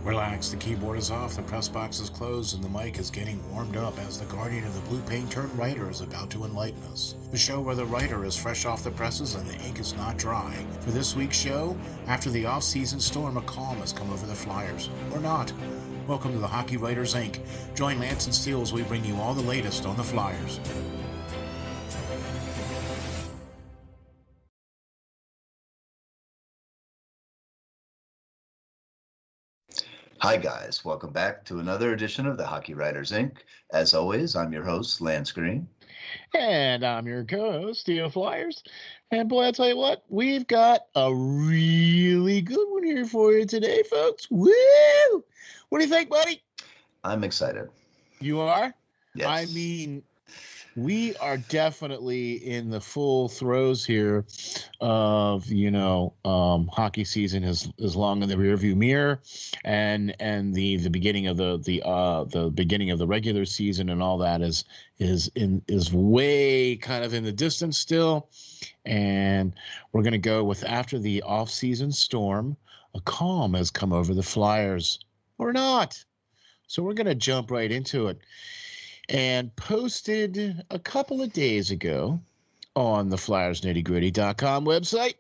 Relax, the keyboard is off, the press box is closed, and the mic is getting warmed up as the guardian of the blue paint turned writer is about to enlighten us. The show where the writer is fresh off the presses and the ink is not dry. For this week's show, after the off-season storm, a calm has come over the Flyers. Or not. Welcome to the Hockey Writers, Inc. Join Lance and Steel as we bring you all the latest on the Flyers. Hi guys, welcome back to another edition of the Hockey Writers Inc. As always, I'm your host, Lance Green. And I'm your co-host, SteelFlyers. And boy, I'll tell you what, we've got a really good one here for you today, folks. Woo! What do you think, buddy? I'm excited. You are? Yes. I mean, we are definitely in the full throes here of, hockey season is long in the rearview mirror, and the beginning of the beginning of the regular season and all that is way kind of in the distance still, and we're going to go with after the off-season storm, a calm has come over the Flyers, or not. So we're going to jump right into it. And posted a couple of days ago on the FlyersNittyGritty.com website,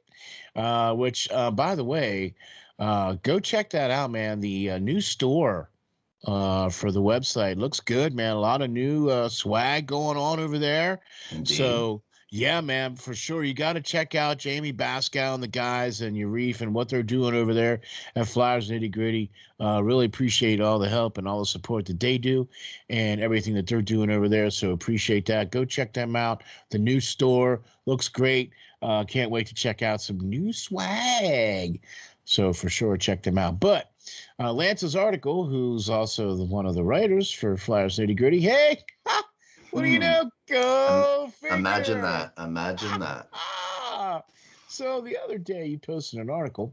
which, by the way, go check that out, man. The new store for the website looks good, man. A lot of new swag going on over there. Indeed. So, yeah, man, for sure. You got to check out Jamie Baskow and the guys and Yarif and what they're doing over there at Flyers Nitty Gritty. Really appreciate all the help and all the support that they do and everything that they're doing over there. So appreciate that. Go check them out. The new store looks great. Can't wait to check out some new swag. So for sure, check them out. But Lance's article, who's also one of the writers for Flyers Nitty Gritty. Hey, what do you know? Go figure. Imagine that. So the other day you posted an article.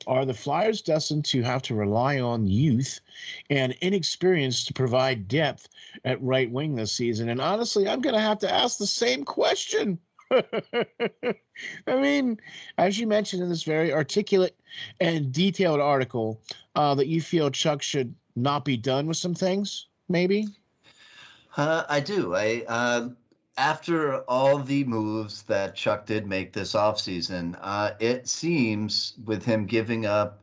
Are the Flyers destined to have to rely on youth and inexperience to provide depth at right wing this season? And honestly, I'm going to have to ask the same question. I mean, as you mentioned in this very articulate and detailed article, that you feel Chuck should not be done with some things, maybe? I do. After all the moves that Chuck did make this offseason, it seems with him giving up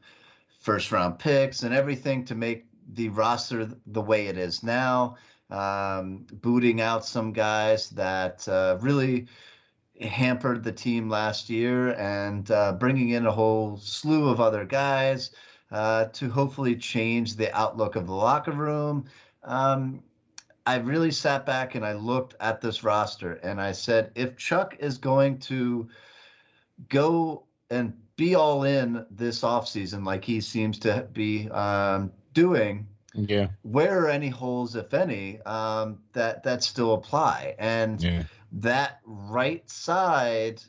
first-round picks and everything to make the roster the way it is now, booting out some guys that really hampered the team last year and bringing in a whole slew of other guys to hopefully change the outlook of the locker room. I really sat back and I looked at this roster and I said, if Chuck is going to go and be all in this offseason like he seems to be doing, where are any holes, if any, that still apply? And that right side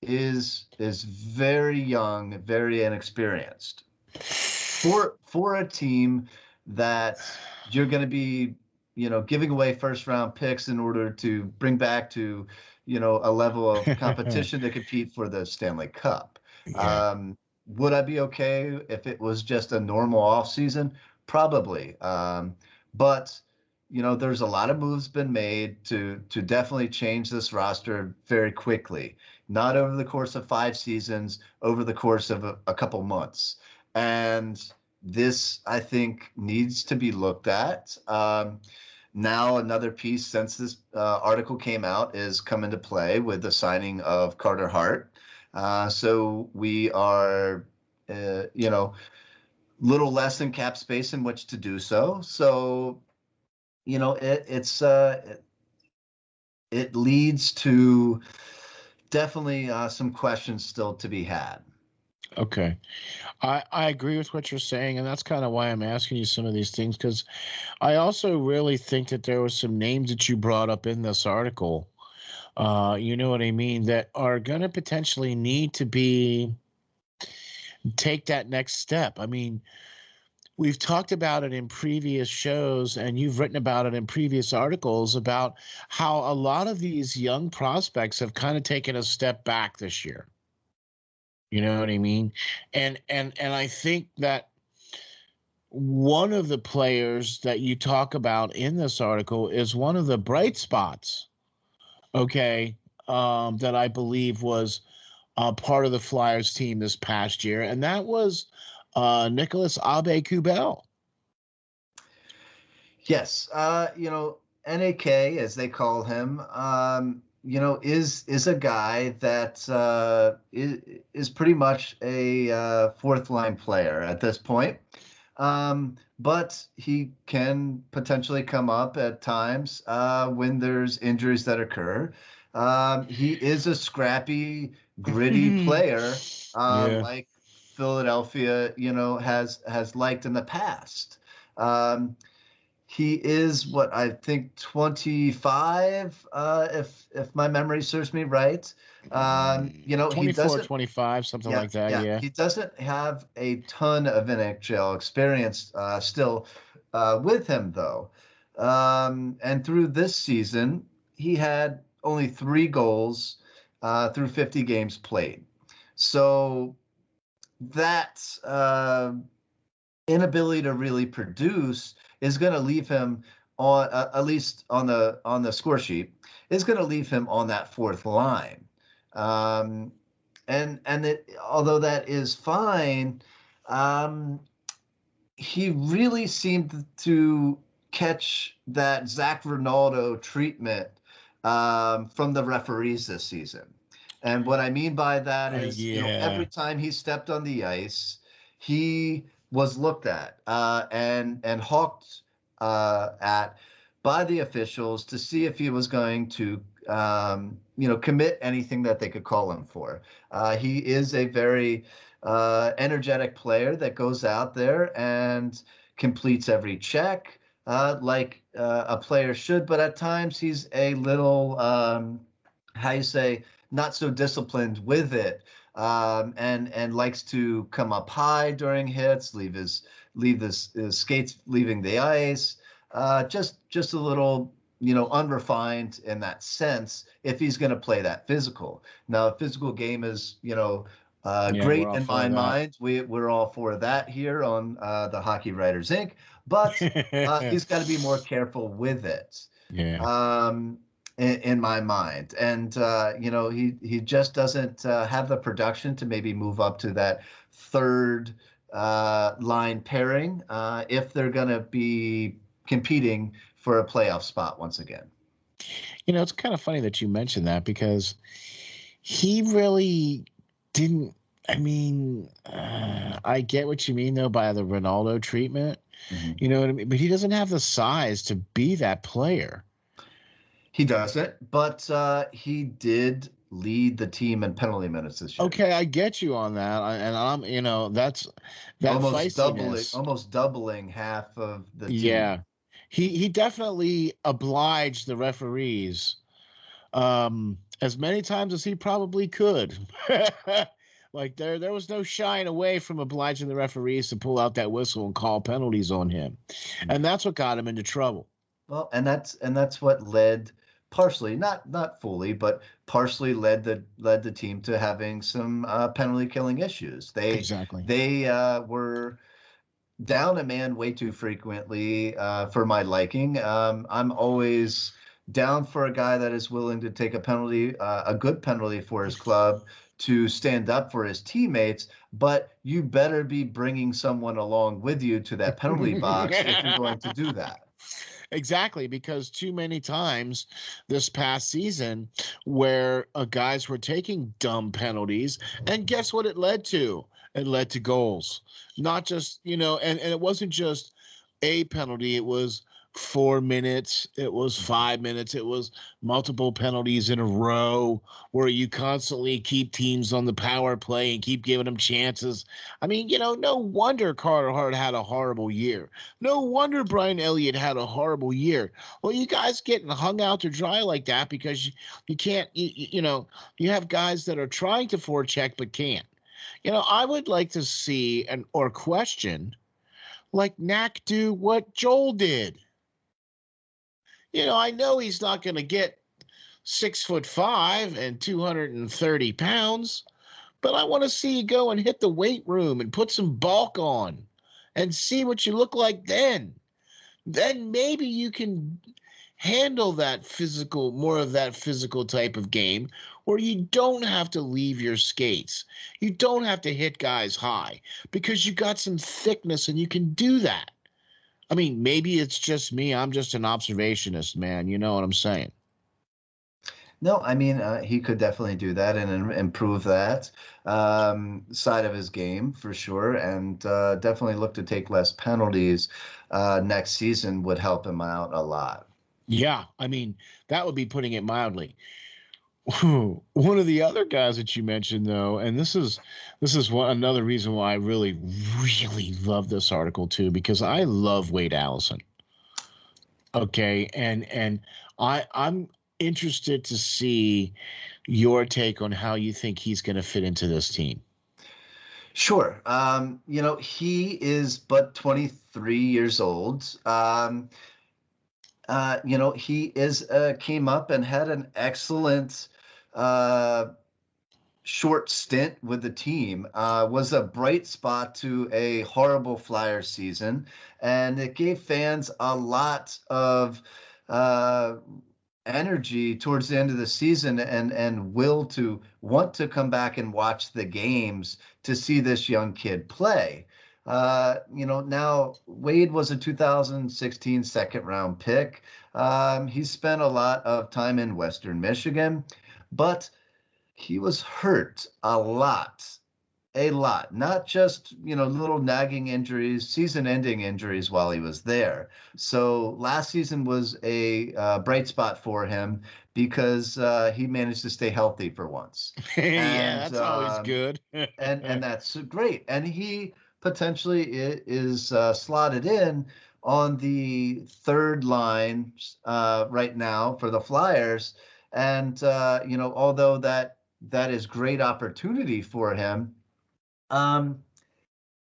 is very young, very inexperienced for a team that you're going to be giving away first round picks in order to bring back to, a level of competition to compete for the Stanley Cup. Yeah. Would I be okay if it was just a normal offseason? Probably. But, there's a lot of moves been made to definitely change this roster very quickly, not over the course of 5 seasons, over the course of a couple months. And this, I think, needs to be looked at. Now, another piece since this article came out is come into play with the signing of Carter Hart. So we are, little less in cap space in which to do so. So, it leads to definitely some questions still to be had. Okay. I agree with what you're saying, and that's kind of why I'm asking you some of these things, because I also really think that there were some names that you brought up in this article, you know what I mean, that are going to potentially need to take that next step. I mean, we've talked about it in previous shows, and you've written about it in previous articles about how a lot of these young prospects have kind of taken a step back this year. You know what I mean? And I think that one of the players that you talk about in this article is one of the bright spots, okay, that I believe was part of the Flyers team this past year, and that was Nicholas Abe-Kubel. Yes, NAK, as they call him, is a guy that is pretty much a fourth line player at this point. But he can potentially come up at times when there's injuries that occur. He is a scrappy, gritty player, like Philadelphia, has liked in the past. He is what I think 25, if my memory serves me right. 24, he doesn't 25, something like that. Yeah. He doesn't have a ton of NHL experience still with him, though. And through this season, he had only 3 goals through 50 games played. So that inability to really produce is going to leave him on, at least on the score sheet, is going to leave him on that fourth line. And although that is fine, he really seemed to catch that Zach Ronaldo treatment from the referees this season. And what I mean by that is, every time he stepped on the ice, he was looked at and hawked at by the officials to see if he was going to, commit anything that they could call him for. He is a very energetic player that goes out there and completes every check like a player should, but at times he's a little, not so disciplined with it. And likes to come up high during hits, leave his skates leaving the ice. Just a little, unrefined in that sense. If he's going to play that physical, now a physical game is, great in my mind. We're all for that here on the Hockey Writers Inc. But he's got to be more careful with it. Yeah. In my mind, and he just doesn't have the production to maybe move up to that third line pairing if they're going to be competing for a playoff spot once again. It's kind of funny that you mentioned that, because he really didn't. I mean, I get what you mean though by the Ronaldo treatment. Mm-hmm. You know what I mean? But he doesn't have the size to be that player. He doesn't, but he did lead the team in penalty minutes this year. Okay, I get you on that, and I'm, that's that almost doubling half of the team. Yeah, he definitely obliged the referees as many times as he probably could. Like there was no shying away from obliging the referees to pull out that whistle and call penalties on him, and that's what got him into trouble. Well, and that's what led, partially, not fully, but partially led the team to having some penalty killing issues. They were down a man way too frequently for my liking. I'm always down for a guy that is willing to take a penalty, a good penalty for his club, to stand up for his teammates, but you better be bringing someone along with you to that penalty box if you're going to do that. Exactly, because too many times this past season where guys were taking dumb penalties, and guess what it led to? It led to goals. Not just, and it wasn't just a penalty. It was 4 minutes. It was 5 minutes. It was multiple penalties in a row where you constantly keep teams on the power play and keep giving them chances. I mean, no wonder Carter Hart had a horrible year. No wonder Brian Elliott had a horrible year. Well, you guys getting hung out to dry like that because you can't, you have guys that are trying to forecheck but can't. I would like to see or question, like, Knack do what Joel did. I know he's not going to get 6'5" and 230 pounds, but I want to see you go and hit the weight room and put some bulk on and see what you look like then. Then maybe you can handle that physical, more of that physical type of game where you don't have to leave your skates. You don't have to hit guys high because you got some thickness and you can do that. I mean, maybe it's just me. I'm just an observationist, man. You know what I'm saying? No, I mean, he could definitely do that and improve that side of his game for sure, and definitely look to take less penalties next season would help him out a lot. Yeah, I mean, that would be putting it mildly. One of the other guys that you mentioned, though, and this is another reason why I really love this article too, because I love Wade Allison. Okay, and I'm interested to see your take on how you think he's going to fit into this team. Sure. He is but 23 years old. He came up and had an excellent short stint with the team, was a bright spot to a horrible Flyers season, and it gave fans a lot of energy towards the end of the season and will to want to come back and watch the games to see this young kid play. Now Wade was a 2016 second round pick. He spent a lot of time in Western Michigan, but he was hurt a lot, not just, little nagging injuries, season-ending injuries while he was there. So last season was a bright spot for him because he managed to stay healthy for once. Yeah, that's always good. and that's great. And he potentially is slotted in on the third line right now for the Flyers. And, although that is great opportunity for him,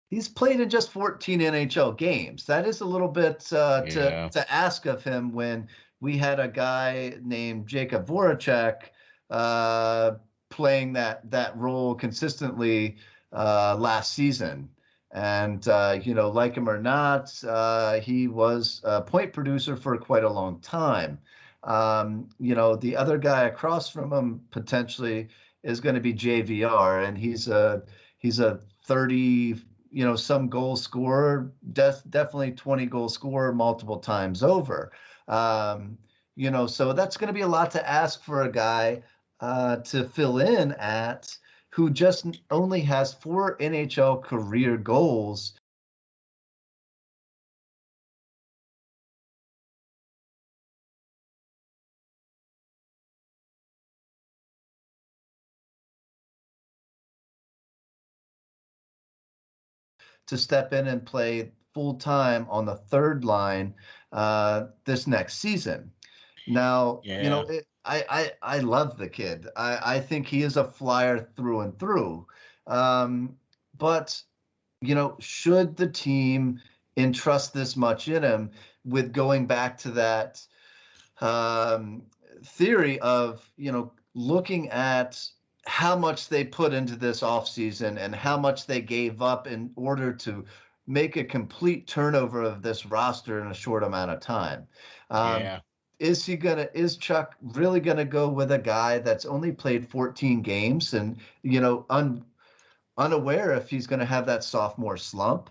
he's played in just 14 NHL games. That is a little bit to ask of him when we had a guy named Jacob Voracek playing that role consistently last season. And, like him or not, he was a point producer for quite a long time. The other guy across from him potentially is going to be JVR, and he's a 30, some goal scorer, definitely 20 goal scorer multiple times over. So that's going to be a lot to ask for a guy to fill in at who just only has 4 NHL career goals. To step in and play full time on the third line this next season. Now, I love the kid. I think he is a Flyer through and through. But, should the team entrust this much in him with going back to that theory of, looking at how much they put into this offseason and how much they gave up in order to make a complete turnover of this roster in a short amount of time. Is Chuck really gonna go with a guy that's only played 14 games and, unaware if he's gonna have that sophomore slump?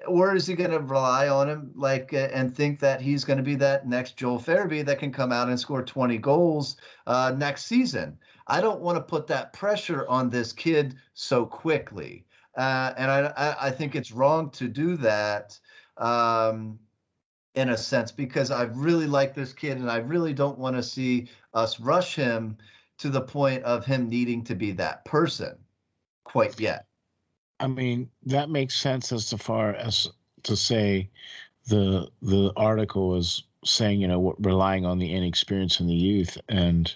Or is he going to rely on him and think that he's going to be that next Joel Farabee that can come out and score 20 goals next season? I don't want to put that pressure on this kid so quickly. And I think it's wrong to do that in a sense, because I really like this kid and I really don't want to see us rush him to the point of him needing to be that person quite yet. I mean, that makes sense as far as to say the article is saying, relying on the inexperience and the youth. And,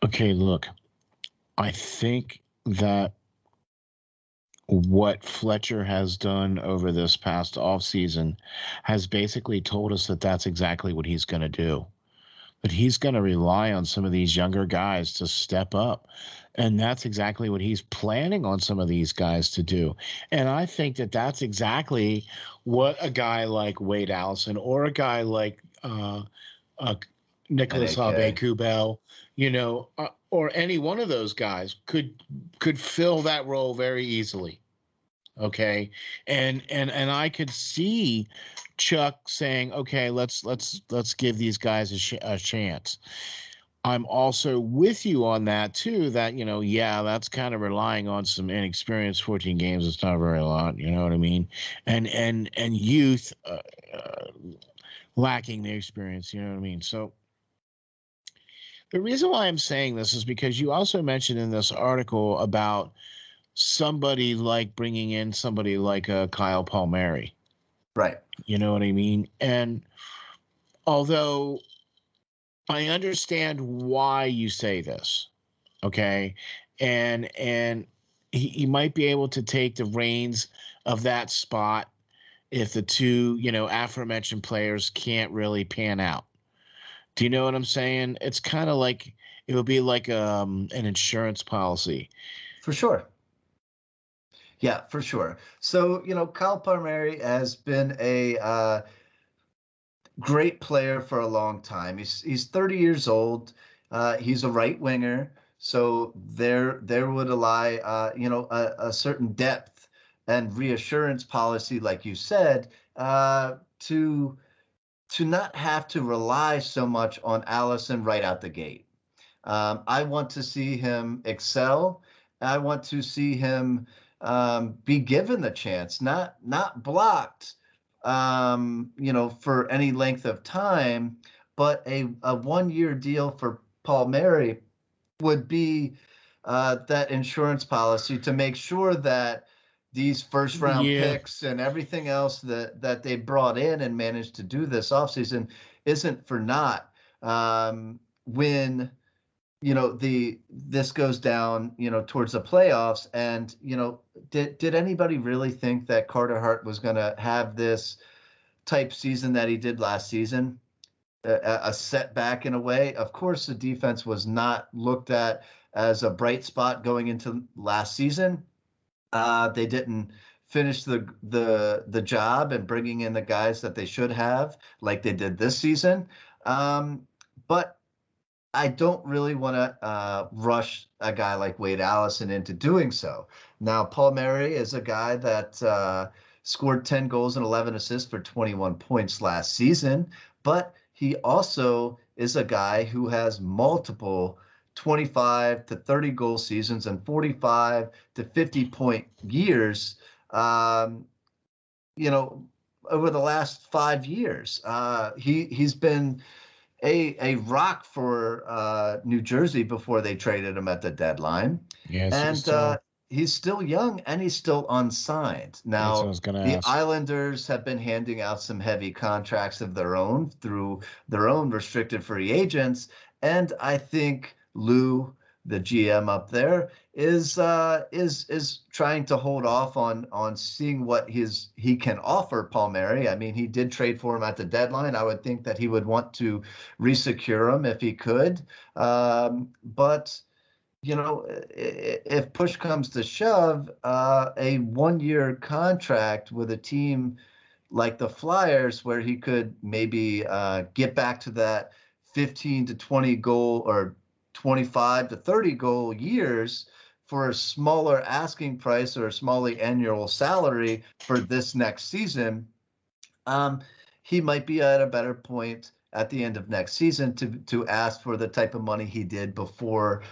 okay, look, I think that what Fletcher has done over this past offseason has basically told us that that's exactly what he's going to do. but he's going to rely on some of these younger guys to step up. And that's exactly what he's planning on some of these guys to do. And I think that that's exactly what a guy like Wade Allison or a guy like Nicholas NAK. Kubel, or any one of those guys could fill that role very easily. Okay, and I could see Chuck saying, okay, let's give these guys a chance. I'm also with you on that too, that, that's kind of relying on some inexperience. 14 games. It's not very a lot. You know what I mean? And youth lacking the experience. You know what I mean? So the reason why I'm saying this is because you also mentioned in this article about somebody like bringing in somebody like a Kyle Palmieri. Right. You know what I mean? And although I understand why you say this, okay, and he might be able to take the reins of that spot if the two, aforementioned players can't really pan out. Do you know what I'm saying? It's kind of like it would be like an insurance policy. For sure. Yeah, for sure. So, Kyle Palmieri has been a great player for a long time. He's 30 years old. He's a right winger. So there would lie, a certain depth and reassurance policy, like you said, to not have to rely so much on Allison right out the gate. I want to see him excel. I want to see him be given the chance, not blocked, for any length of time, but a 1-year deal for Palmieri would be that insurance policy to make sure that these first round picks and everything else that they brought in and managed to do this offseason isn't for naught. When this goes down, towards the playoffs. And, did anybody really think that Carter Hart was going to have this type season that he did last season? A setback in a way. Of course, the defense was not looked at as a bright spot going into last season. They didn't finish the job and bringing in the guys that they should have, like they did this season. But I don't really want to rush a guy like Wade Allison into doing so. Now, Palmieri is a guy that scored 10 goals and 11 assists for 21 points last season, but he also is a guy who has multiple 25 to 30 goal seasons and 45 to 50 point years, over the last 5 years. He's been a rock for New Jersey before they traded him at the deadline. Yes, and he's still young and he's still unsigned. Now, the Islanders have been handing out some heavy contracts of their own through their own restricted free agents. And I think Lou, the GM up there, is trying to hold off on seeing what he can offer Palmieri. I mean, he did trade for him at the deadline. I would think that he would want to resecure him if he could. But if push comes to shove, a 1-year contract with a team like the Flyers, where he could maybe get back to that 15 to 20 goal or 25 to 30 goal years for a smaller asking price or a smaller annual salary for this next season, he might be at a better point at the end of next season to ask for the type of money he did before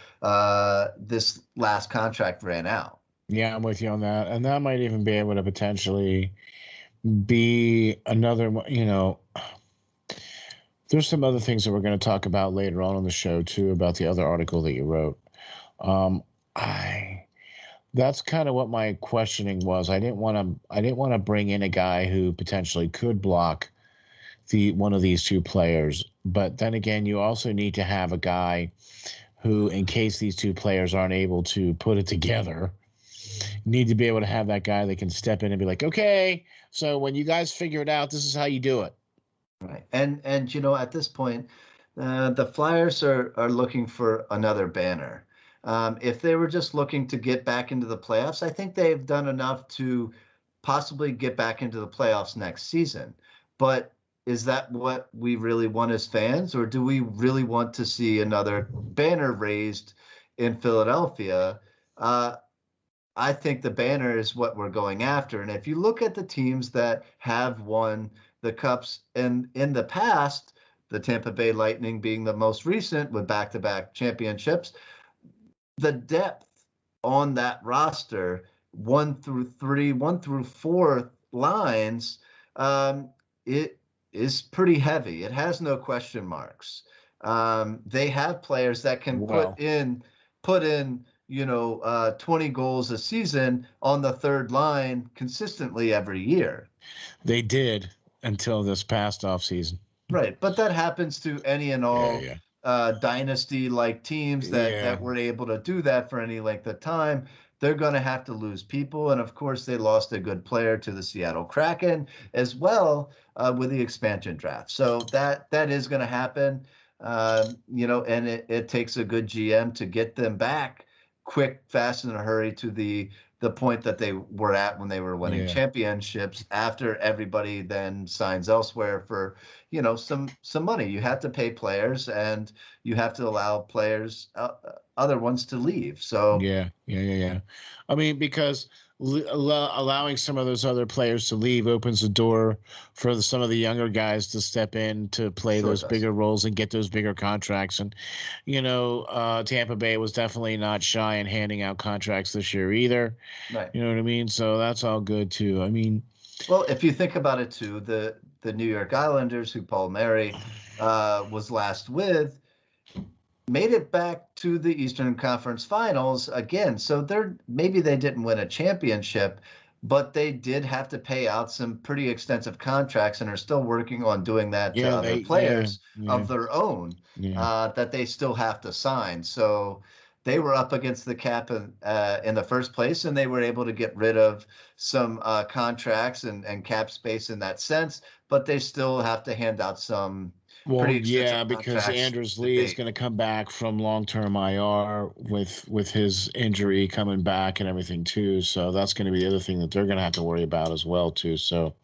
this last contract ran out. Yeah, I'm with you on that. And that might even be able to potentially be another, there's some other things that we're going to talk about later on the show too, about the other article that you wrote. That's kind of what my questioning was. I didn't want to bring in a guy who potentially could block one of these two players. But then again, you also need to have a guy who, in case these two players aren't able to put it together, need to be able to have that guy that can step in and be like, okay, so when you guys figure it out, this is how you do it. Right. And at this point, The Flyers are looking for another banner. If they were just looking to get back into the playoffs, I think they've done enough to possibly get back into the playoffs next season. But is that what we really want as fans, or do we really want to see another banner raised in Philadelphia? I think the banner is what we're going after. And if you look at the teams that have won the Cups in the past, the Tampa Bay Lightning being the most recent with back-to-back championships, the depth on that roster, 1 through 3, 1 through 4 lines, it is pretty heavy. It has no question marks. They have players that can put in 20 goals a season on the third line consistently every year. They did until this past offseason. Right, but that happens to any and all dynasty-like teams that were able to do that for any length of time. They're going to have to lose people, and of course, they lost a good player to the Seattle Kraken as well with the expansion draft. So that is going to happen, and it takes a good GM to get them back quick, fast, in a hurry to the point that they were at when they were winning championships, after everybody then signs elsewhere for, some money. You have to pay players, and you have to allow players, other ones, to leave. So yeah. I mean, because allowing some of those other players to leave opens the door for some of the younger guys to step in to play those bigger roles and get those bigger contracts. And, Tampa Bay was definitely not shy in handing out contracts this year either. Right. You know what I mean? So that's all good too. I mean, well, if you think about it too, the New York Islanders, who Paul Mary was last with, made it back to the Eastern Conference Finals again. So maybe they didn't win a championship, but they did have to pay out some pretty extensive contracts, and are still working on doing that to other players of their own that they still have to sign. So they were up against the cap in the first place, and they were able to get rid of some contracts and cap space in that sense, but they still have to hand out some. Well, because Anders Lee is going to come back from long-term IR with his injury coming back and everything too. So that's going to be the other thing that they're going to have to worry about as well too. So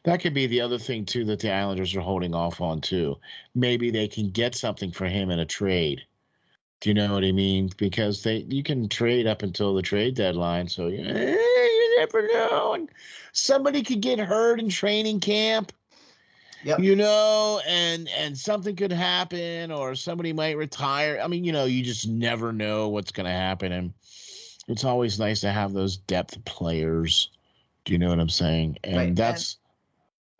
that could be the other thing too that the Islanders are holding off on too. Maybe they can get something for him in a trade. Do you know what I mean? Because you can trade up until the trade deadline. So you never know. And somebody could get hurt in training camp. Yep. And something could happen, or somebody might retire. I mean, you just never know what's going to happen. And it's always nice to have those depth players. Do you know what I'm saying? And that's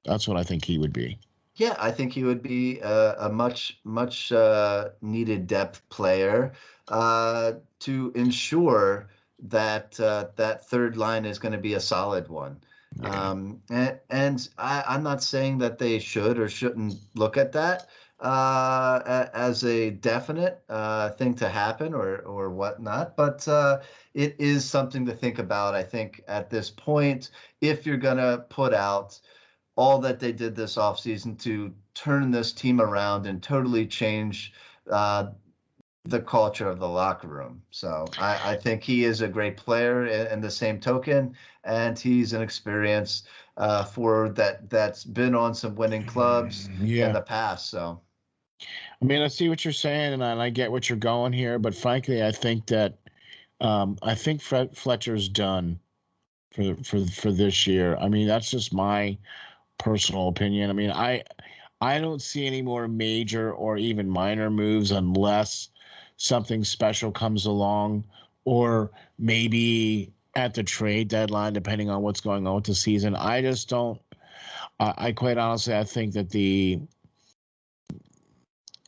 what I think he would be. Yeah, I think he would be a much needed depth player to ensure that that third line is going to be a solid one. Yeah. And I'm not saying that they should or shouldn't look at that as a definite thing to happen or whatnot, but it is something to think about. I think at this point, if you're going to put out all that they did this offseason to turn this team around and totally change the culture of the locker room. So I think he is a great player in the same token, and he's an experience for that's been on some winning clubs in the past. So, I mean, I see what you're saying, and I get what you're going here, but frankly, I think that Fletcher's done for this year. I mean, that's just my personal opinion. I mean, I don't see any more major or even minor moves unless something special comes along, or maybe at the trade deadline, depending on what's going on with the season. I just don't. I quite honestly, I think that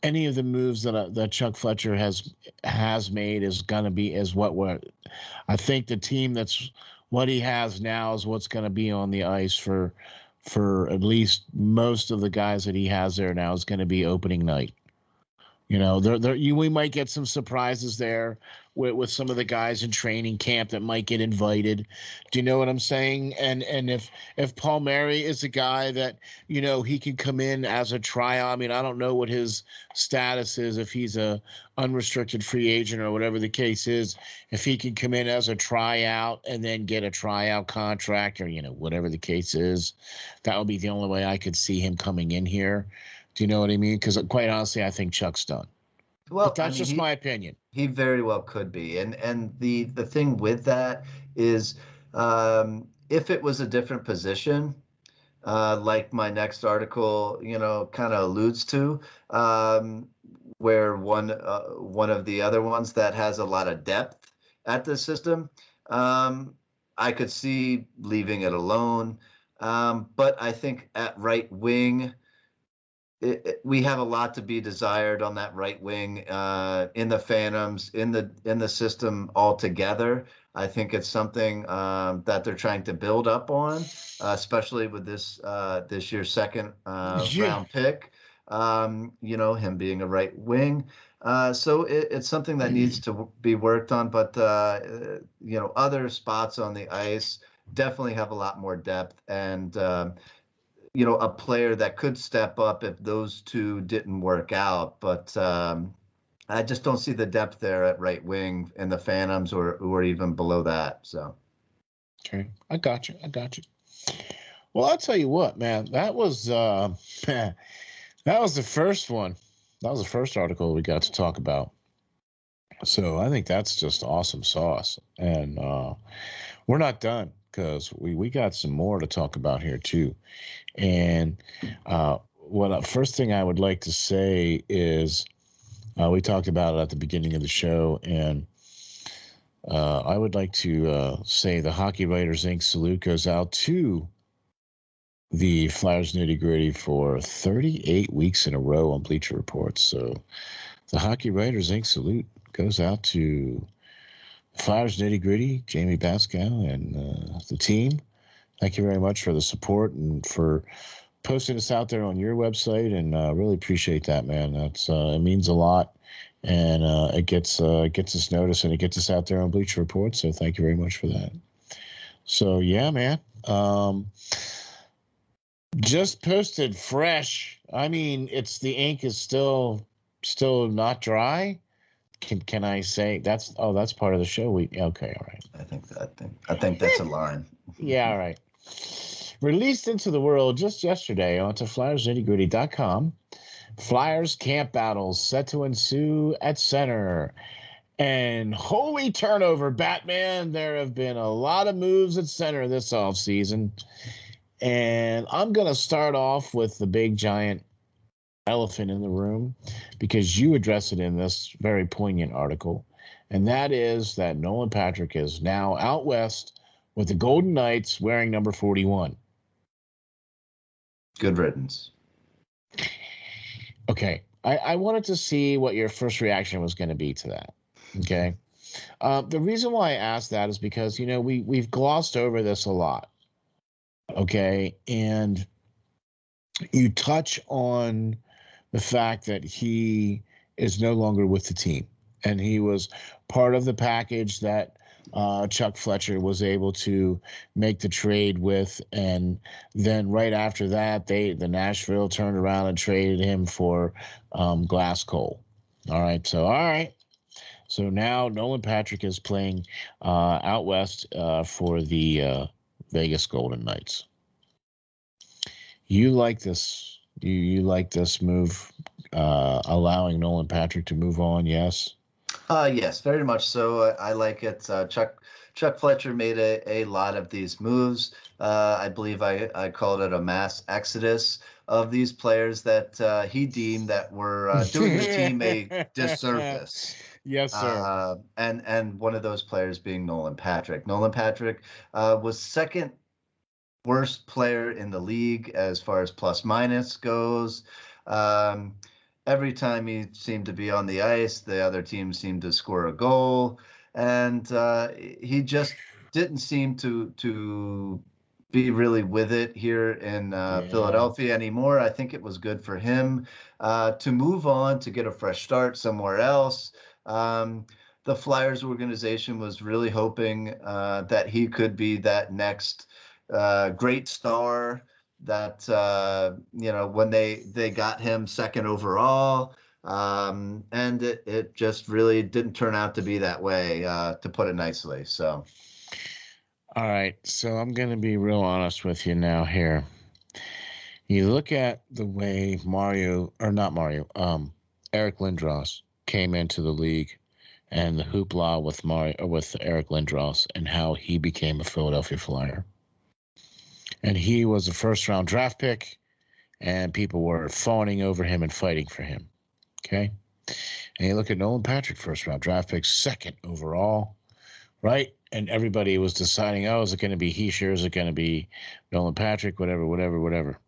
any of the moves that Chuck Fletcher has made is what I think the team that's what he has now is what's going to be on the ice for at least most of the guys that he has there now is going to be opening night. You know, we might get some surprises there with some of the guys in training camp that might get invited. Do you know what I'm saying? And if Palmieri is a guy that, you know, he can come in as a tryout. I mean, I don't know what his status is, if he's a unrestricted free agent or whatever the case is. If he can come in as a tryout and then get a tryout contract, or, you know, whatever the case is, that would be the only way I could see him coming in here. Do you know what I mean? Because quite honestly, I think Chuck's done. Well, But that's just my opinion. He very well could be. And the thing with that is, if it was a different position, like my next article, you know, kind of alludes to, where one of the other ones that has a lot of depth at the system, I could see leaving it alone. But I think at right wing, we have a lot to be desired on that right wing, in the Phantoms, in the system altogether. I think it's something that they're trying to build up on, especially with this year's second round pick. You know, him being a right wing. So it's something that needs to be worked on. But you know, other spots on the ice definitely have a lot more depth, and you know, a player that could step up if those two didn't work out. But I just don't see the depth there at right wing in the Phantoms, or even below that. So. Okay, I got you. Well, I'll tell you what, man. That was that was the first one. That was the first article we got to talk about. So I think that's just awesome sauce. And we're not done, because we got some more to talk about here too. And first thing I would like to say is, we talked about it at the beginning of the show, and I would like to say the Hockey Writers Inc. salute goes out to the Flyers Nitty Gritty for 38 weeks in a row on Bleacher Report. So the Hockey Writers Inc. salute goes out to Flyers Nitty Gritty, Jamie Pascal, and the team. Thank you very much for the support and for posting us out there on your website, and really appreciate that, man. That's it means a lot, and it gets us noticed, and it gets us out there on Bleacher Report. So thank you very much for that. So yeah, man. Just posted fresh. I mean, the ink is still not dry. Can I say that's part of the show? Okay, all right. I think that's a line. Yeah, all right. Released into the world just yesterday onto FlyersNittyGritty.com. Flyers camp battles set to ensue at center. And holy turnover, Batman. There have been a lot of moves at center this offseason. And I'm going to start off with the big giant elephant in the room, because you address it in this very poignant article. And that is that Nolan Patrick is now out west with the Golden Knights wearing number 41. Good riddance. Okay. I wanted to see what your first reaction was going to be to that. Okay. The reason why I asked that is because, you know, we've glossed over this a lot. Okay. And you touch on the fact that he is no longer with the team, and he was part of the package that Chuck Fletcher was able to make the trade with. And then right after that, the Nashville turned around and traded him for Glasscoal. All right. So now Nolan Patrick is playing out west for the Vegas Golden Knights. You like this? You like this move, allowing Nolan Patrick to move on? Yes. Yes, very much so. I like it. Chuck Fletcher made a lot of these moves. I believe I called it a mass exodus of these players that he deemed that were doing the team a disservice. Yes, sir. And one of those players being Nolan Patrick. Nolan Patrick was second worst player in the league as far as plus minus goes. Every time he seemed to be on the ice, the other team seemed to score a goal, and he just didn't seem to be really with it here in Philadelphia anymore. I think it was good for him to move on, to get a fresh start somewhere else. The Flyers organization was really hoping that he could be that next great star that, when they got him second overall. And it just really didn't turn out to be that way, to put it nicely. So. All right, so I'm going to be real honest with you now here. You look at the way Eric Lindros came into the league and the hoopla with Eric Lindros and how he became a Philadelphia Flyer. And he was a first-round draft pick, and people were fawning over him and fighting for him, okay? And you look at Nolan Patrick, first-round draft pick, second overall, right? And everybody was deciding, is it going to be Hischier? Is it going to be Nolan Patrick? Whatever.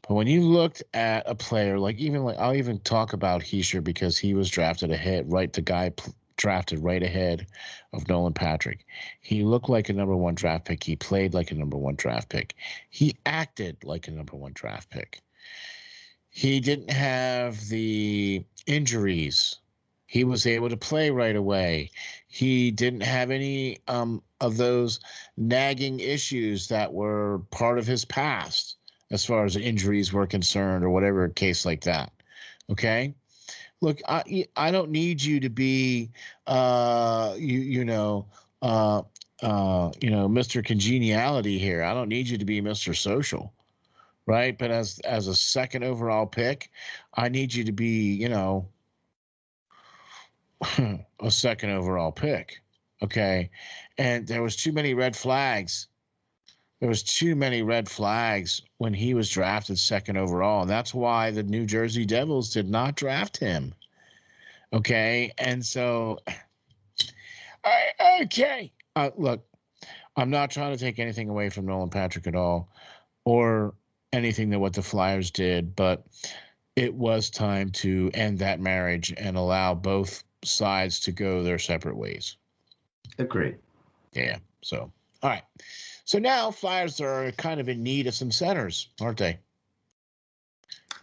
But when you looked at a player I'll even talk about Hischier because he was drafted ahead, right? The guy drafted right ahead of Nolan Patrick. He looked like a number one draft pick. He played like a number one draft pick. He acted like a number one draft pick. He didn't have the injuries. He was able to play right away. He didn't have any of those nagging issues that were part of his past as far as injuries were concerned or whatever case like that. Okay? Look, I don't need you to be, Mr. Congeniality here. I don't need you to be Mr. Social, right? But as a second overall pick, I need you to be, a second overall pick. Okay. And there was too many red flags. There was too many red flags when he was drafted second overall. And that's why the New Jersey Devils did not draft him. Okay. And so, look, I'm not trying to take anything away from Nolan Patrick at all or anything that what the Flyers did, but it was time to end that marriage and allow both sides to go their separate ways. Agreed. Yeah. So, all right. So now Flyers are kind of in need of some centers, aren't they?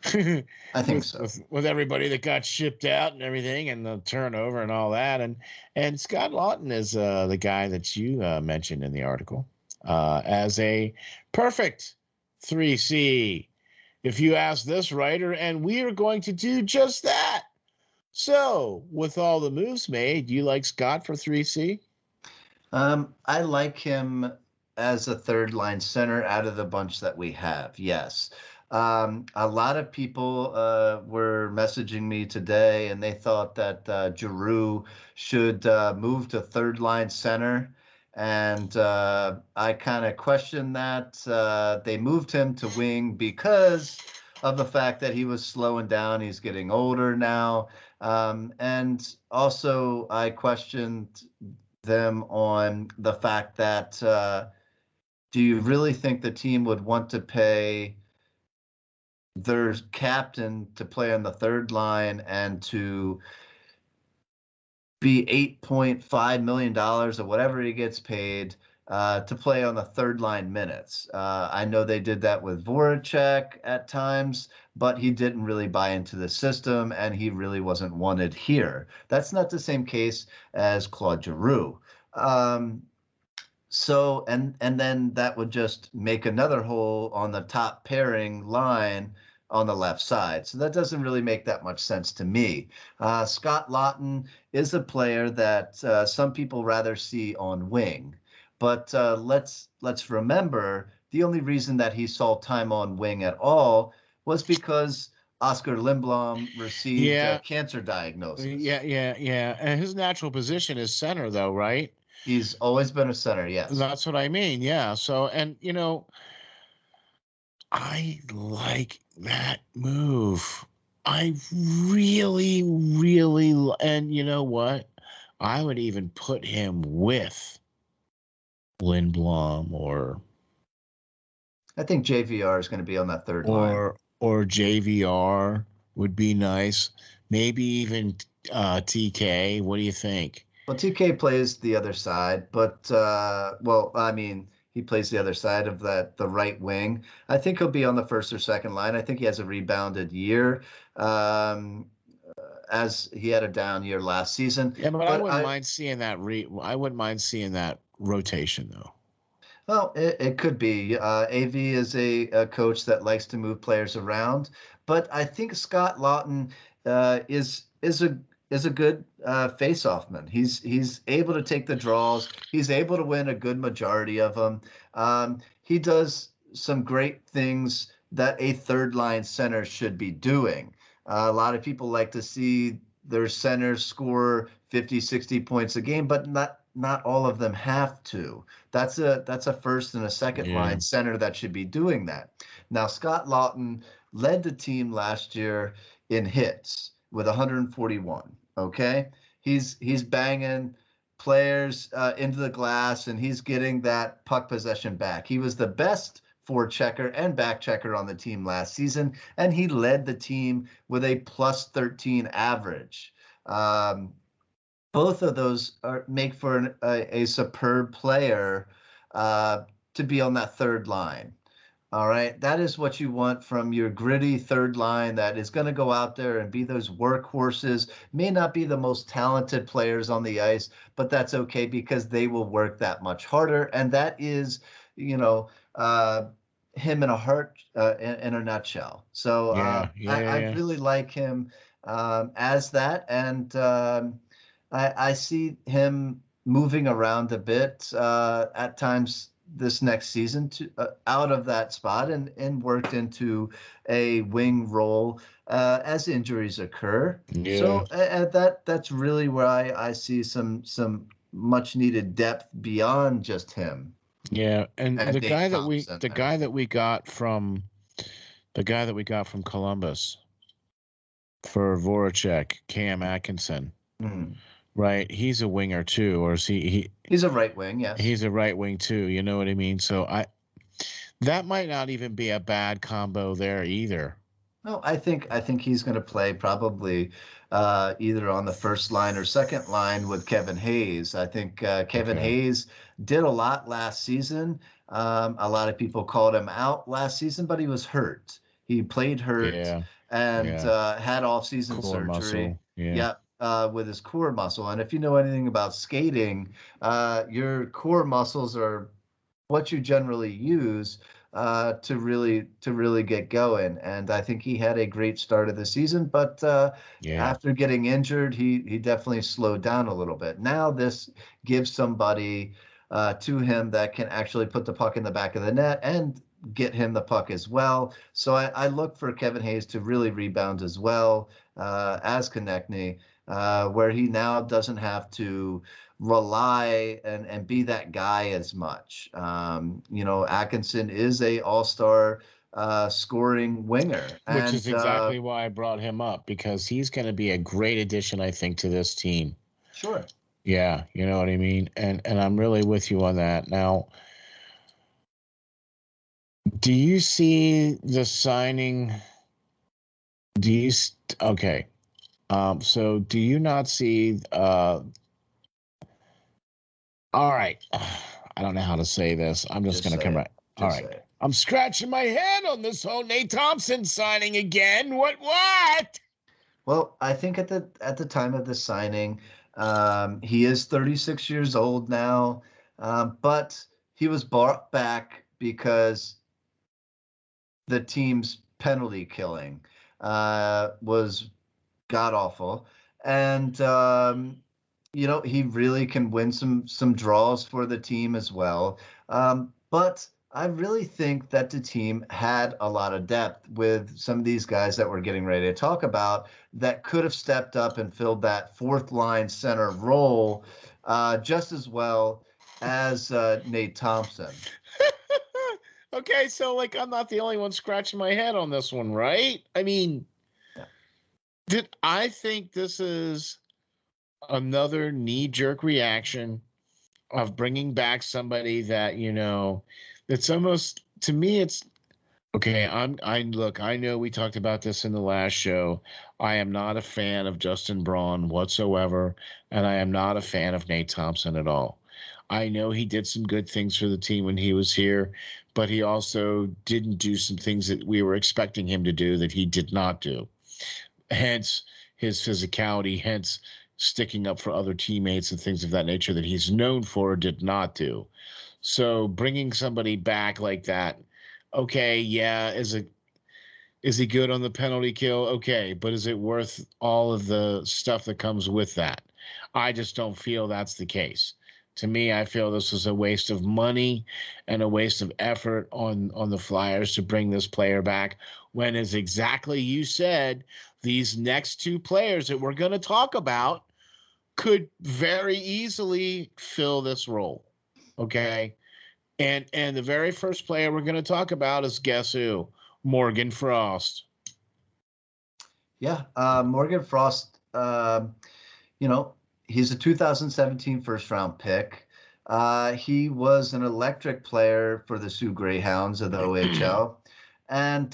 I think so. With everybody that got shipped out and everything and the turnover and all that. And Scott Lawton is the guy that you mentioned in the article as a perfect 3C. If you ask this writer, and we are going to do just that. So, with all the moves made, do you like Scott for 3C? I like him as a third line center out of the bunch that we have. Yes. A lot of people were messaging me today and they thought that Giroux should move to third line center. And I kind of questioned that. They moved him to wing because of the fact that he was slowing down. He's getting older now. And also I questioned them on the fact that do you really think the team would want to pay their captain to play on the third line and to be $8.5 million or whatever he gets paid to play on the third line minutes? I know they did that with Voracek at times, but he didn't really buy into the system and he really wasn't wanted here. That's not the same case as Claude Giroux. So, and then that would just make another hole on the top pairing line on the left side. So that doesn't really make that much sense to me. Scott Lawton is a player that some people rather see on wing. But let's remember, the only reason that he saw time on wing at all was because Oscar Lindblom received a cancer diagnosis. Yeah. And his natural position is center, though, right? He's always been a center, yes. That's what I mean, yeah. So, and, I like that move. I really, really, and you know what? I would even put him with Lindblom or I think JVR is going to be on that third line. Or JVR would be nice. Maybe even TK. What do you think? Well, TK plays the other side, but I mean, He plays the other side of the right wing. I think he'll be on the first or second line. I think he has a rebounded year, as he had a down year last season. Yeah, but I wouldn't mind seeing that. I wouldn't mind seeing that rotation, though. Well, it could be. AV is a coach that likes to move players around, but I think Scott Lawton is a good face-off man. He's able to take the draws. He's able to win a good majority of them. He does some great things that a third line center should be doing. A lot of people like to see their centers score 50, 60 points a game, but not all of them have to. That's a first and a second line center that should be doing that. Now, Scott Lawton led the team last year in hits with 141. Okay, he's banging players into the glass, and he's getting that puck possession back. He was the best forechecker and back checker on the team last season, and he led the team with a plus 13 average. Both of those make for a superb player to be on that third line. All right, that is what you want from your gritty third line that is going to go out there and be those workhorses. May not be the most talented players on the ice, but that's okay because they will work that much harder. And that is, him in a nutshell. So I really like him as that, and I see him moving around a bit at times this next season to out of that spot and worked into a wing role as injuries occur. Yeah. So that's really where I see some much needed depth beyond just him. Yeah, and the guy that we got from Columbus for Voracek, Cam Atkinson. Right, he's a winger too, or is he? He's a right wing, yes. He's a right wing too. You know what I mean? So that might not even be a bad combo there either. No, I think he's going to play probably either on the first line or second line with Kevin Hayes. I think Kevin Hayes did a lot last season. A lot of people called him out last season, but he was hurt. He played hurt and had off-season core surgery. With his core muscle. And if you know anything about skating, your core muscles are what you generally use to really get going. And I think he had a great start of the season, but after getting injured, he definitely slowed down a little bit. Now this gives somebody to him that can actually put the puck in the back of the net and get him the puck as well. So I look for Kevin Hayes to really rebound as well as Konechny. Where he now doesn't have to rely and be that guy as much. Atkinson is a all-star scoring winger. Which is exactly why I brought him up, because he's going to be a great addition, I think, to this team. Sure. Yeah, you know what I mean? And I'm really with you on that. Now, do you see the signing? Okay. So do you not see, all right, I don't know how to say this. I'm just going to come right. All right. I'm scratching my head on this whole Nate Thompson signing again. What? Well, I think at the time of the signing, he is 36 years old now, but he was brought back because the team's penalty killing was god awful, and he really can win some draws for the team as well. But I really think that the team had a lot of depth with some of these guys that we're getting ready to talk about that could have stepped up and filled that fourth line center role just as well as Nate Thompson. Okay, so I'm not the only one scratching my head on this one, right? I mean, I think this is another knee-jerk reaction of bringing back somebody that, it's almost, to me, it's okay. I know we talked about this in the last show. I am not a fan of Justin Braun whatsoever, and I am not a fan of Nate Thompson at all. I know he did some good things for the team when he was here, but he also didn't do some things that we were expecting him to do that he did not do. Hence his physicality, hence sticking up for other teammates and things of that nature that he's known for, did not do. So bringing somebody back like that, okay, yeah, is he good on the penalty kill? Okay, but is it worth all of the stuff that comes with that? I just don't feel that's the case. To me, I feel this was a waste of money and a waste of effort on the Flyers to bring this player back, when, as exactly you said, these next two players that we're going to talk about could very easily fill this role. Okay? And the very first player we're going to talk about is, guess who? Morgan Frost. Yeah, Morgan Frost, he's a 2017 first-round pick. He was an electric player for the Sioux Greyhounds of the OHL. And,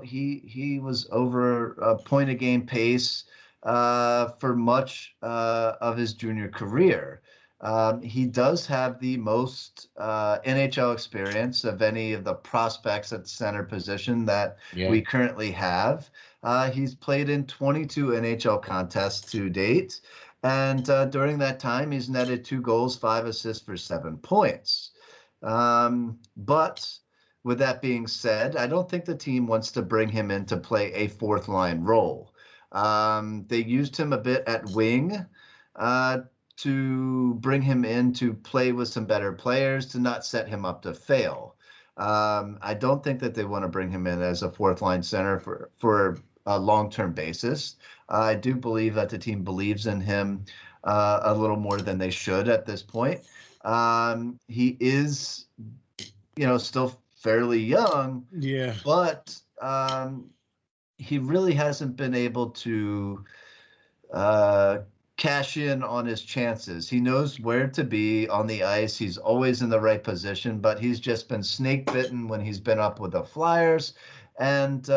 he was over a point-a-game pace for much of his junior career. He does have the most NHL experience of any of the prospects at the center position that we currently have. He's played in 22 NHL contests to date. And during that time, he's netted 2 goals, 5 assists for 7 points. But with that being said, I don't think the team wants to bring him in to play a fourth line role. They used him a bit at wing to bring him in to play with some better players, to not set him up to fail. I don't think that they want to bring him in as a fourth line center for a long-term basis. I do believe that the team believes in him a little more than they should at this point. He is, still fairly young. Yeah. But he really hasn't been able to cash in on his chances. He knows where to be on the ice. He's always in the right position, but he's just been snake bitten when he's been up with the Flyers. And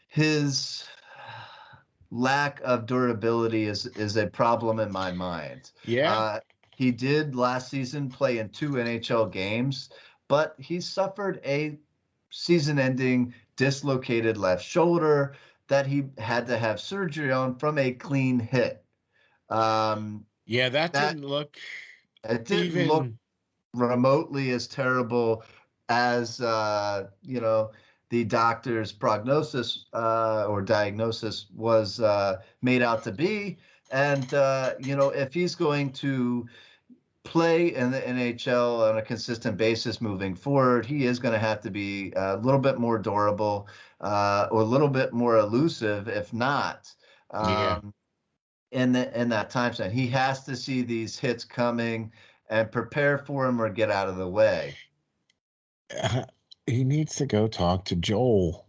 his lack of durability is a problem in my mind. Yeah. He did last season play in 2 NHL games, but he suffered a season-ending dislocated left shoulder that he had to have surgery on from a clean hit. That didn't look. It didn't look remotely as terrible as the doctor's prognosis or diagnosis was made out to be. And if he's going to play in the NHL on a consistent basis moving forward, he is going to have to be a little bit more durable or a little bit more elusive, if not. In that time span, he has to see these hits coming and prepare for them or get out of the way. He needs to go talk to Joel.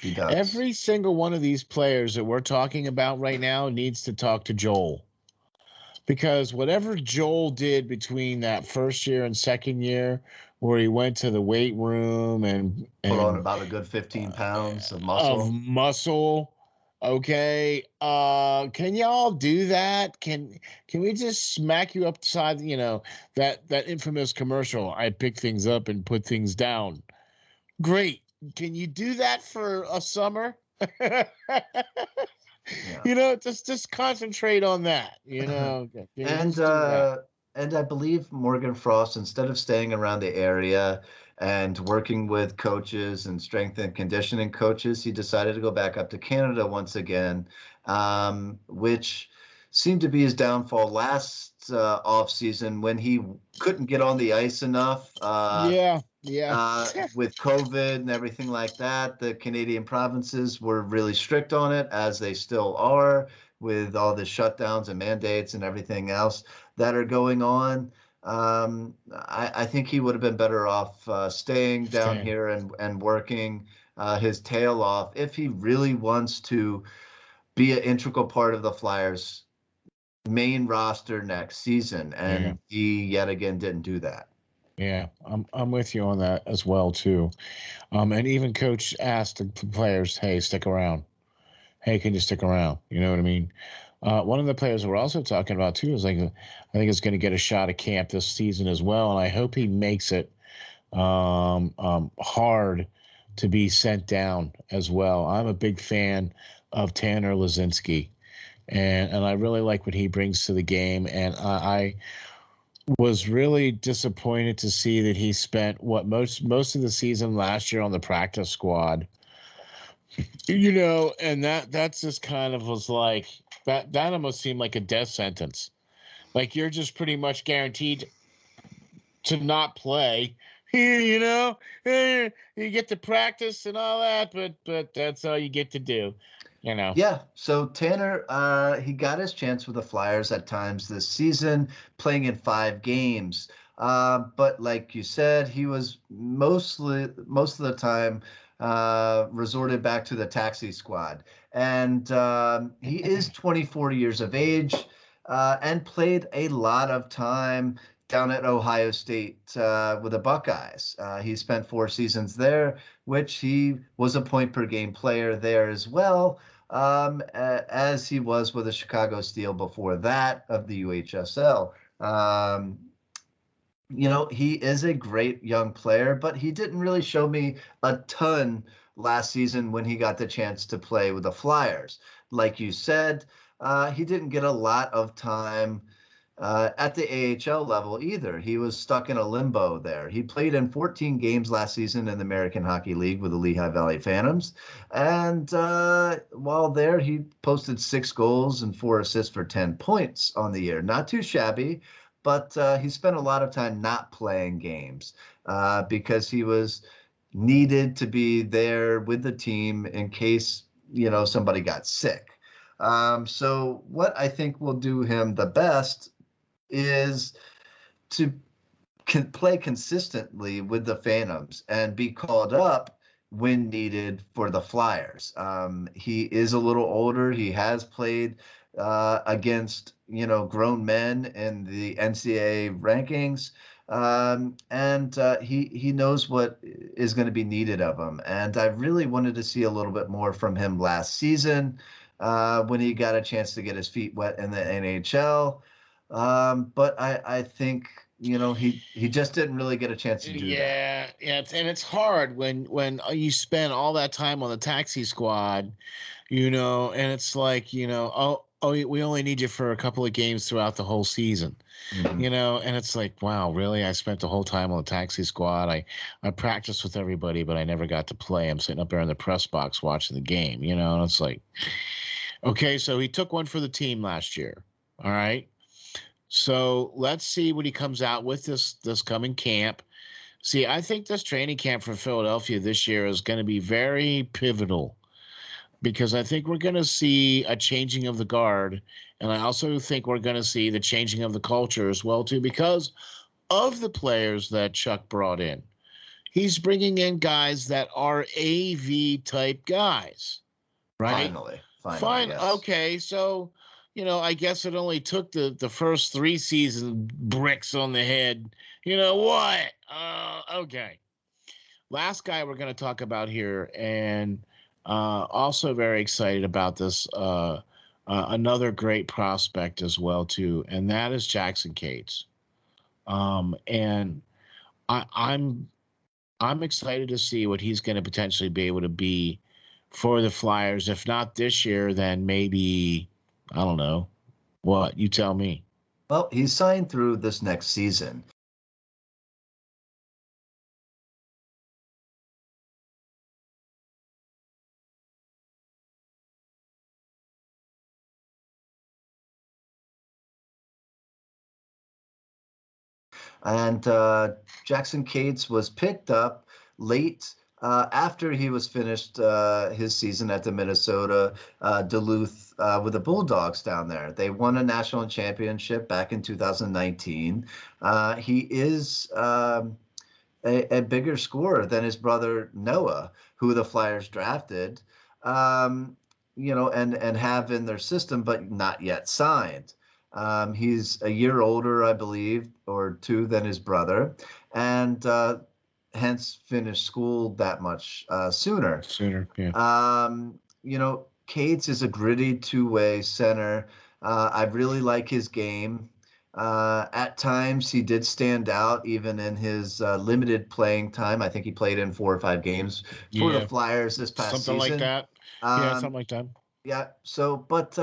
He does. Every single one of these players that we're talking about right now needs to talk to Joel. Because whatever Joel did between that first year and second year, where he went to the weight room and put on about a good 15 pounds of muscle. Okay. Can y'all do that? Can we just smack you upside, that infamous commercial, I pick things up and put things down. Great. Can you do that for a summer? Just concentrate on that, And I believe Morgan Frost, instead of staying around the area and working with coaches and strength and conditioning coaches, he decided to go back up to Canada once again, which seemed to be his downfall last offseason when he couldn't get on the ice enough. With COVID and everything like that, the Canadian provinces were really strict on it, as they still are, with all the shutdowns and mandates and everything else that are going on. I think he would have been better off staying down here and working his tail off if he really wants to be an integral part of the Flyers' main roster next season. And he yet again didn't do that. Yeah, I'm with you on that as well too. And even coach asked the players, "Hey, stick around. Hey, can you stick around?" You know what I mean? One of the players we're also talking about too is like I think is going to get a shot at camp this season as well, and I hope he makes it hard to be sent down as well. I'm a big fan of Tanner Lazinski, and I really like what he brings to the game, and I was really disappointed to see that he spent what most of the season last year on the practice squad. And that's just kind of was like that almost seemed like a death sentence. Like you're just pretty much guaranteed to not play. You get to practice and all that, but that's all you get to do. Yeah, so Tanner, he got his chance with the Flyers at times this season, playing in 5 games. But like you said, he was most of the time resorted back to the taxi squad. And he is 24 years of age and played a lot of time down at Ohio State with the Buckeyes. He spent 4 seasons there, which he was a point per game player there as well, as he was with the Chicago Steel before that of the UHSL. He is a great young player, but he didn't really show me a ton last season when he got the chance to play with the Flyers. Like you said, he didn't get a lot of time at the AHL level either. He was stuck in a limbo there. He played in 14 games last season in the American Hockey League with the Lehigh Valley Phantoms. And while there, he posted 6 goals and 4 assists for 10 points on the year. Not too shabby, but he spent a lot of time not playing games because he was needed to be there with the team in case, somebody got sick. So what I think will do him the best is to play consistently with the Phantoms and be called up when needed for the Flyers. He is a little older. He has played against, grown men in the NCAA rankings. And he knows what is going to be needed of him. And I really wanted to see a little bit more from him last season when he got a chance to get his feet wet in the NHL. But I think, he just didn't really get a chance to do that. Yeah, and it's hard when you spend all that time on the taxi squad, and it's like, we only need you for a couple of games throughout the whole season. Mhm. And it's like, wow, really? I spent the whole time on the taxi squad. I practiced with everybody, but I never got to play. I'm sitting up there in the press box watching the game, and it's like, okay, so he took one for the team last year. All right. So let's see what he comes out with this coming camp. See, I think this training camp for Philadelphia this year is going to be very pivotal because I think we're going to see a changing of the guard. And I also think we're going to see the changing of the culture as well, too, because of the players that Chuck brought in. He's bringing in guys that are AV type guys, right? Finally, Fine. yes. Okay. So, I guess it only took the first 3 seasons bricks on the head. You know what? Okay. Last guy we're going to talk about here, and also very excited about this. Another great prospect as well too, and that is Jackson Cates. And I'm excited to see what he's going to potentially be able to be for the Flyers. If not this year, then maybe, I don't know. What? You tell me. Well, he's signed through this next season. And Jackson Cates was picked up late after he was finished his season at the Minnesota Duluth with the Bulldogs down there. They won a national championship back in 2019. He is a bigger scorer than his brother Noah, who the Flyers drafted, and have in their system, but not yet signed. He's a year older, I believe, or 2 than his brother, and hence finished school that much sooner. Yeah. Cates is a gritty 2-way center. I really like his game. At times, he did stand out even in his limited playing time. I think he played in 4 or 5 games for the Yeah, Flyers this past something like season. that. Yeah, Um, something like that. yeah, so, but,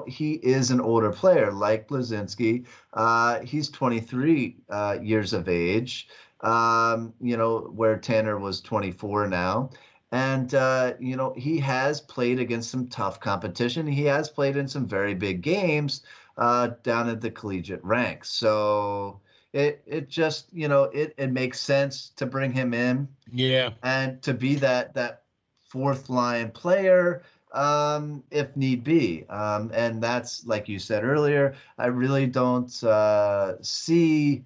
he is an older player like Blazinski. He's 23 years of age, where Tanner was 24 now. And, he has played against some tough competition. He has played in some very big games down at the collegiate ranks. So it just, it makes sense to bring him in Yeah. and to be that fourth line player if need be. And that's like you said earlier. I really don't see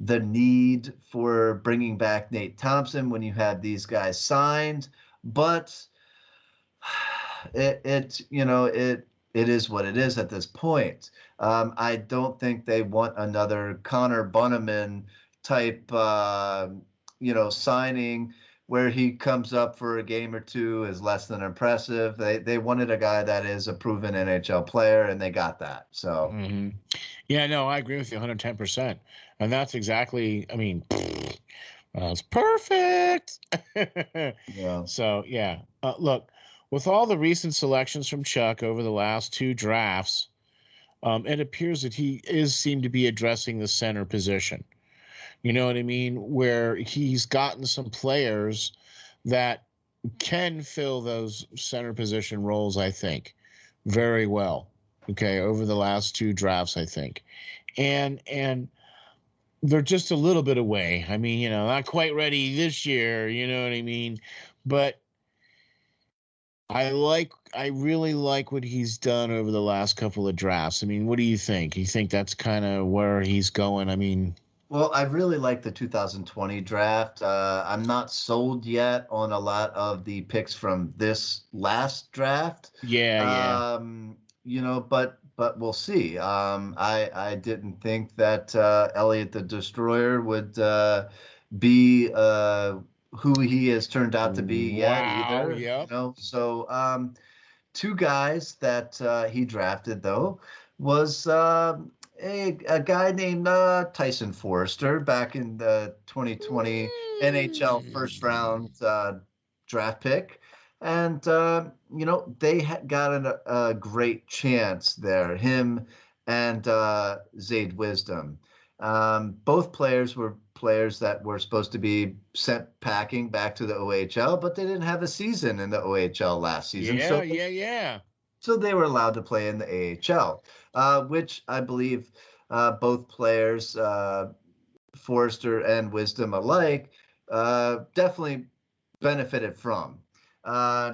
the need for bringing back Nate Thompson when you had these guys signed, but it is what it is at this point. I don't think they want another Connor Bunnaman type signing where he comes up for a game or two is less than impressive. They wanted a guy that is a proven NHL player, and they got that. So Yeah, no, I agree with you 110%. And that's exactly, I mean, that's perfect. yeah. So, yeah. Look, with all the recent selections from Chuck over the last 2 drafts, it appears that he seemed to be addressing the center position. You know what I mean? Where he's gotten some players that can fill those center position roles, I think, very well. Okay, over the last 2 drafts, I think. And they're just a little bit away. I mean, not quite ready this year, you know what I mean? But I really like what he's done over the last couple of drafts. I mean, what do you think? You think that's kind of where he's going? I mean, Well, I really like the 2020 draft. I'm not sold yet on a lot of the picks from this last draft. yeah. But we'll see. I didn't think that Elliot the Destroyer would be who he has turned out to be yet Wow, either. yep. So 2 guys that he drafted though was a guy named Tyson Forrester back in the 2020 NHL first round draft pick. And, they got a great chance there, him and Zayd Wisdom. Both players were players that were supposed to be sent packing back to the OHL, but they didn't have a season in the OHL last season. Yeah. So they were allowed to play in the AHL, which I believe both players, Forrester and Wisdom alike, definitely benefited from.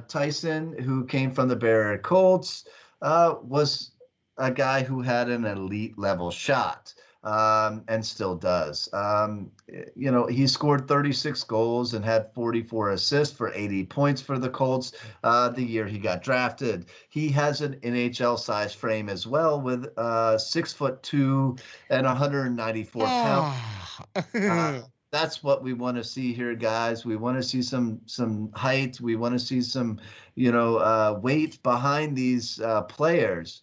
Tyson, who came from the Barrier Colts, was a guy who had an elite level shot. And still does. He scored 36 goals and had 44 assists for 80 points for the Colts the year he got drafted. He has an NHL size frame as well with 6'2" and 194 pounds. That's what we want to see here, guys. We want to see some height. We want to see some, weight behind these players.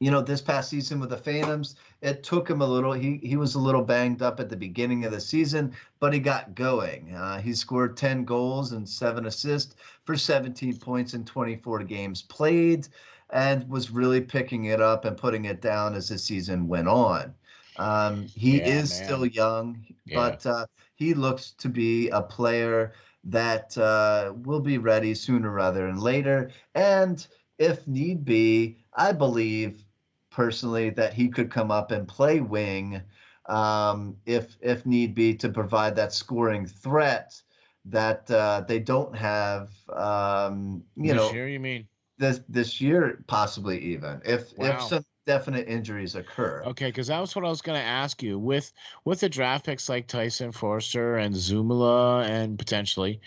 This past season with the Phantoms, it took him a little. He was a little banged up at the beginning of the season, but he got going. He scored 10 goals and 7 assists for 17 points in 24 games played, and was really picking it up and putting it down as the season went on. He is still young, but he looks to be a player that will be ready sooner rather than later. And if need be, I believe personally that he could come up and play wing if need be to provide that scoring threat that they don't have. This year, you mean? This year, possibly even if some definite injuries occur. Okay, because that was what I was going to ask you. With the draft picks like Tyson Forster and Zumala and potentially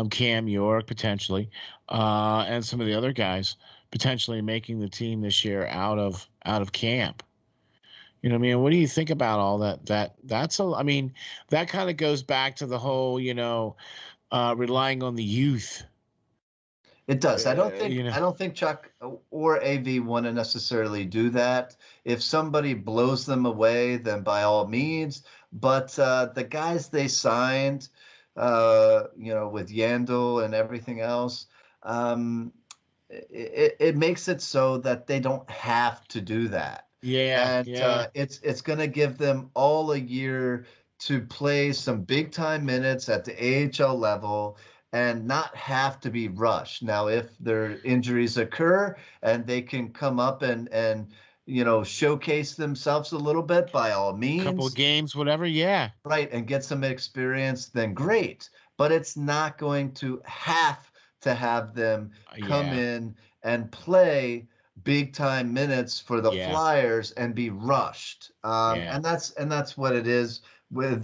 Cam York potentially, and some of the other guys potentially making the team this year out of camp. You know what I mean? What do you think about all that? I mean, that kind of goes back to the whole, relying on the youth. It does. You know, I don't think Chuck or AV want to necessarily do that. If somebody blows them away, then by all means. But the guys they signed, with Yandel and everything else, um, it makes it so that they don't have to do that. yeah, And yeah, it's going to give them all a year to play some big time minutes at the AHL level and not have to be rushed. Now, if their injuries occur and they can come up and showcase themselves a little bit, by all couple of means, games, whatever. Yeah, right, and get some experience, then great. But it's not going to have them come yeah, in and play big time minutes for the yeah, Flyers and be rushed. yeah, And that's what it is with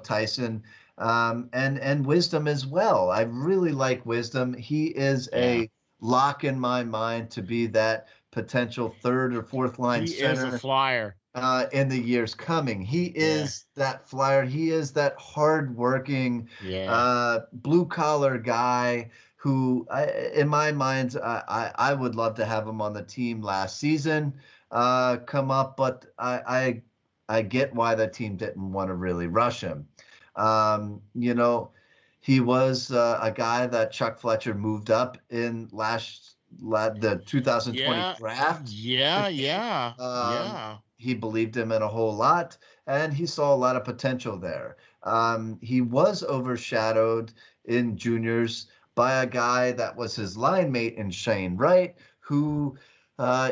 Tyson, and Wisdom as well. I really like Wisdom. He is yeah. a lock in my mind to be that potential third or fourth line He is a center flyer. in the years coming. He Yeah, is that flyer. He is that hardworking, yeah. blue collar guy who, in my mind, I would love to have him on the team last season, come up, but I get why the team didn't want to really rush him. He was a guy that Chuck Fletcher moved up in the 2020 Yeah, draft. yeah, yeah, Um, yeah. he believed him in a whole lot, and he saw a lot of potential there. He was overshadowed in juniors by a guy that was his line mate in Shane Wright, who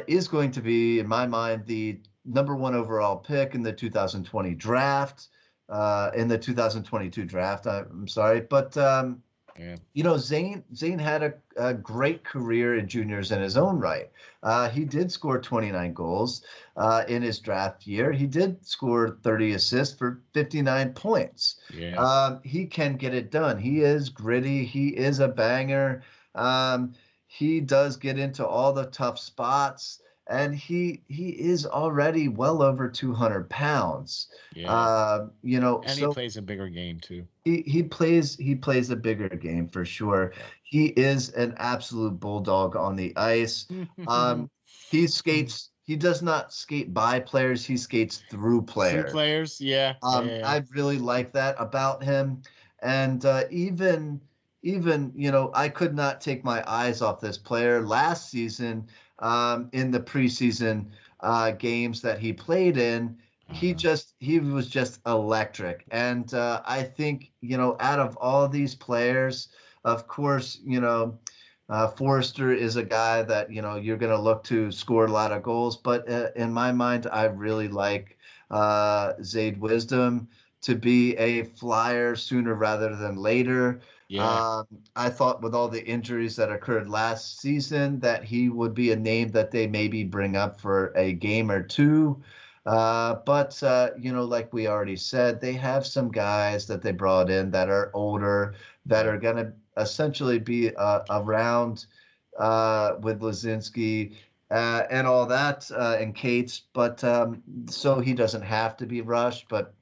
is going to be, in my mind, the number one overall pick in the 2020 draft, in the 2022 draft. I'm sorry, but Yeah. Zane had a great career in juniors in his own right. He did score 29 goals in his draft year. He did score 30 assists for 59 points. Yeah. He can get it done. He is gritty. He is a banger. He does get into all the tough spots, and he is already well over 200 pounds. Yeah. And he So plays a bigger game too. he plays a bigger game for sure. Yeah. He is an absolute bulldog on the ice. He skates. He does not skate by players. He skates through Through players. players, yeah, yeah, yeah. I really like that about him. And even I could not take my eyes off this player last season, in the preseason games that he played in. He was just electric. And I think, out of all these players, of course, Forrester is a guy that, you're going to look to score a lot of goals. But in my mind, I really like Zayd Wisdom to be a Flyer sooner rather than later. Yeah. I thought with all the injuries that occurred last season that he would be a name that they maybe bring up for a game or two. But like we already said, they have some guys that they brought in that are older, that are going to essentially be around with Lazinski and all that, and Cates. But so he doesn't have to be rushed. But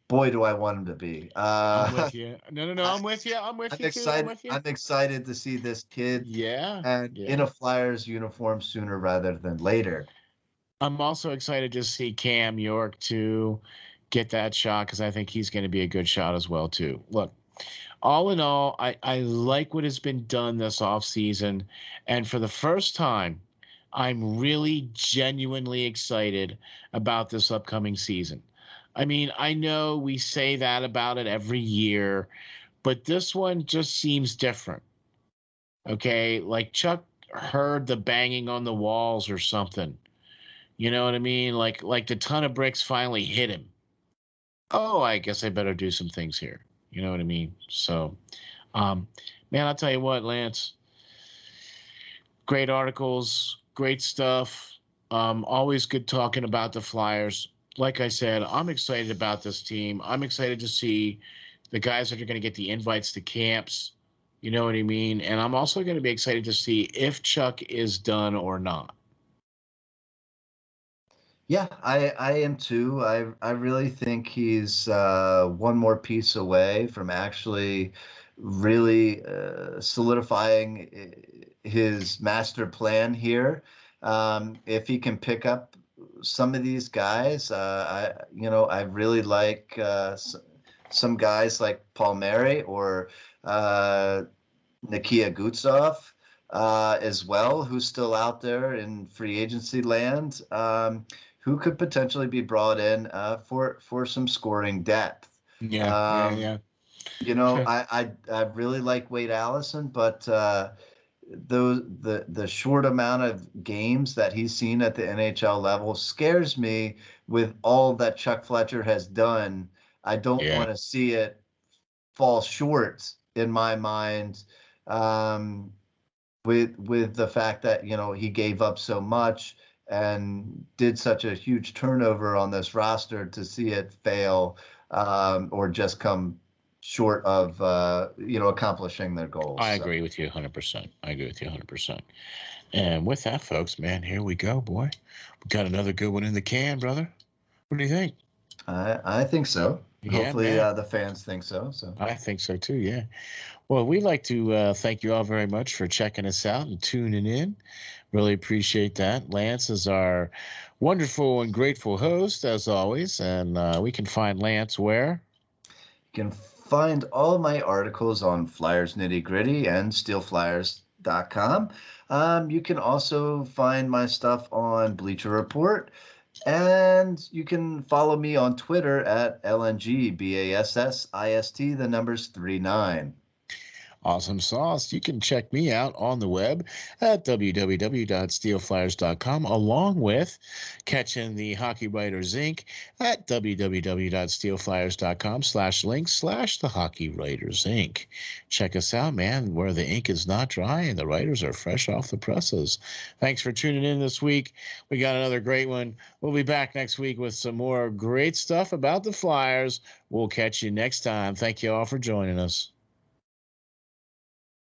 boy, do I want him to be. I'm with you. No, I, I'm with you. I'm I'm with you too. I'm excited. with you. I'm excited to see this kid Yeah. and in Yeah. a Flyers uniform sooner rather than later. I'm also excited to see Cam York to get that shot because I think he's going to be a good shot as well too. Look, all in all, I like what has been done this offseason. And for the first time, I'm really genuinely excited about this upcoming season. I mean, I know we say that about it every year, but this one just seems different. Okay. Like Chuck heard the banging on the walls or something. You know what I mean? Like the ton of bricks finally hit him. Oh, I guess I better do some things here. You know what I mean? So, um, man, I'll tell you what, Lance, great articles, great stuff. Always good talking about the Flyers. Like I said, I'm excited about this team. I'm excited to see the guys that are going to get the invites to camps. You know what I mean? And I'm also going to be excited to see if Chuck is done or not. Yeah, I am too. I really think he's one more piece away from actually really solidifying his master plan here. If he can pick up some of these guys, I really like some guys like Palmieri or Nikia Gutsov as well, who's still out there in free agency land, who could potentially be brought in for some scoring depth. Yeah. I really like Wade Allison, but the short amount of games that he's seen at the NHL level scares me. With all that Chuck Fletcher has done, I don't want to see it fall short in my mind. With the fact that he gave up so much and did such a huge turnover on this roster, to see it fail or just come short of accomplishing their goals. I agree with you 100%. And with that, folks, man, here we go, boy. We got another good one in the can, brother. What do you think? I think so. Yeah, hopefully the fans think so. I think so too. Yeah. Well, we'd like to thank you all very much for checking us out and tuning in. Really appreciate that. Lance is our wonderful and grateful host, as always. And we can find Lance where? You can find all my articles on Flyers Nitty Gritty and SteelFlyers.com. You can also find my stuff on Bleacher Report. And you can follow me on Twitter at LNGBASSIST, the numbers 39. Awesome sauce. You can check me out on the web at www.steelflyers.com, along with catching the Hockey Writers Inc. at www.steelflyers.com/links/the Hockey Writers Inc. Check us out, man, where the ink is not dry and the writers are fresh off the presses. Thanks for tuning in this week. We got another great one. We'll be back next week with some more great stuff about the Flyers. We'll catch you next time. Thank you all for joining us.